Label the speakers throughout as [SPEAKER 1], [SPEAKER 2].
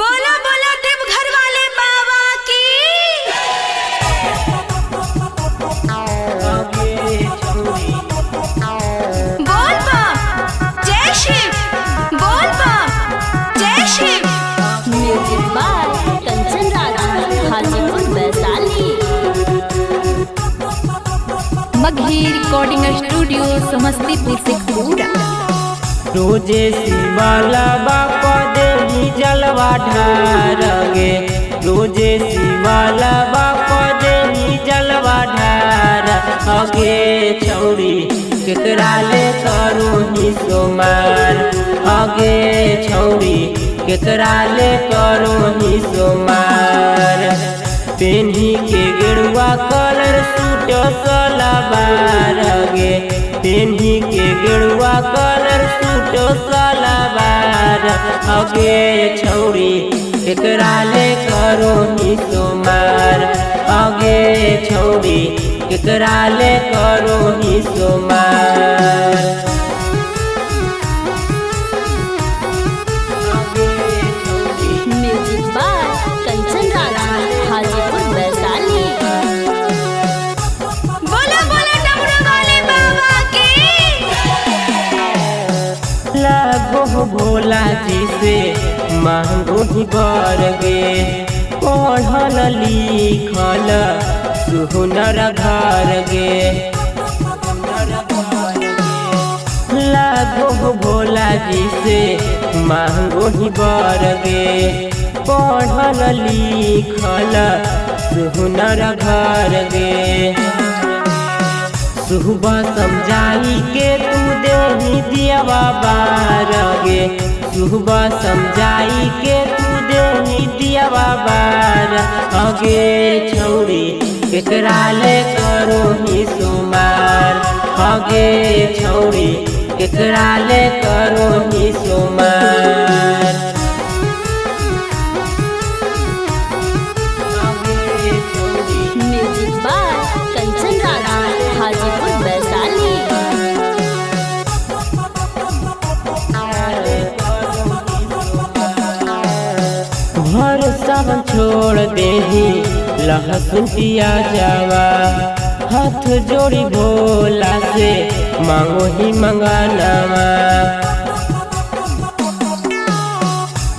[SPEAKER 1] बोला बोला देवघर वाले बाबा की। बोल बम जय शिव, बोल बम जय Shiv.
[SPEAKER 2] Music by Kanchan Raj, Hajipur Vaishali.
[SPEAKER 1] Magahi recording studio Samastipur Sheikhpura.
[SPEAKER 3] रोजे शिवाला बापा देही जलवा ढारगे, रोजे शिवाला बापा देही जलवा ढार। अगे छौड़ी केकरा ले करू ही सोमार, अगे छौड़ी केकरा ले करू ही सोमार। पेन्ही के गेरुआ कलर सूट सलवार गे, पेन्ही के गेरुआ कलर सूट सलवार। अगे छौड़ी केकरा ले करो ही सोमार, अगे छौड़ी केकरा ले करो ही सोमार।
[SPEAKER 2] Music by Kanchan Raj, Hajipur Vaishali.
[SPEAKER 1] बोला बोला डमरू वाले बाबा की।
[SPEAKER 3] लागो भोला जी से मांगो ही बर गे, पढ़ल लिखल सुहुनर घर गे। लागो भोला जी से मांगो ही बर गे, पढ़ल लिखल सुहुनर घर गे। सुबह समझाई के तू देही दियावा बार गे, सुबह समझाई के तू देही दियावा बार। अगे छौड़ी केकरा ले करो ही सोमार, अगे छौड़ी केकरा ले करो ही सोमार।
[SPEAKER 2] Music by Kanchan Raj, Hajipur Vaishali.
[SPEAKER 3] भर सावन छोड़ देही लहसुन पियाजावा, हाथ जोड़ी भोला से मांगो ही मंगानावा।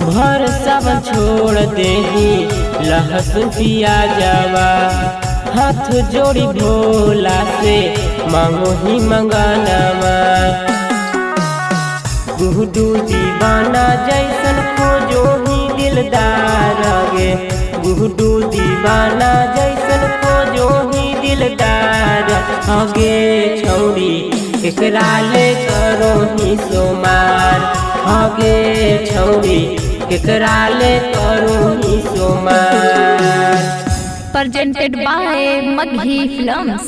[SPEAKER 3] भर सावन छोड़ देही लहसुन पियाजावा, हाथ जोड़ी भोला से मांगो ही मंगानावा। गुडू दीवाना जैसन खोजो ही दिलदार गे, गुडू दीवाना जैसन खोजो ही दिलदार। अगे छौड़ी केकरा ले करो ही सोमार, अगे छौड़ी केकरा ले करो ही सोमार।
[SPEAKER 1] presented by Maghi Films।